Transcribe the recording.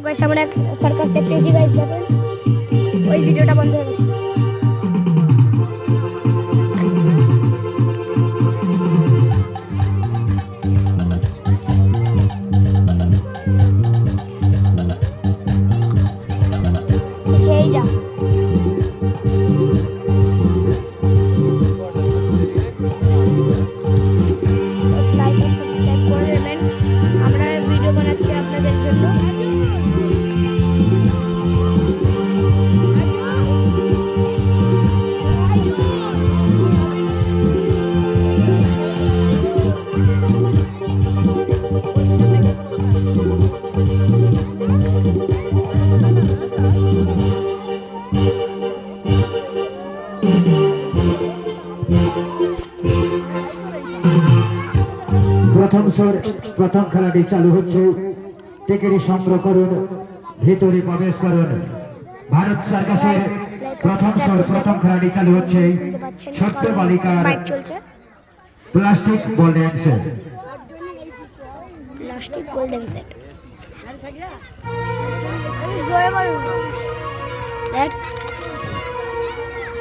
Guys আমরা এক circus দেখতে এসেছি গাইস, দেখেন ওই ভিডিওটা বন্ধ হয়ে গেছে। এই যা লাইক আর সাবস্ক্রাইব করে দেবেন, আমরা ভিডিও বানাচ্ছি আপনাদের জন্য। প্রথম খেলাটি চালু হচ্ছে। টিকিট সংগ্রহ করুন, ভিতরে প্রবেশ করুন। ভারত সার্কাসের প্রথম খেলাটি চালু হচ্ছে। ছোট্ট বালিকার প্লাস্টিক গোল্ডেন সেট। সেট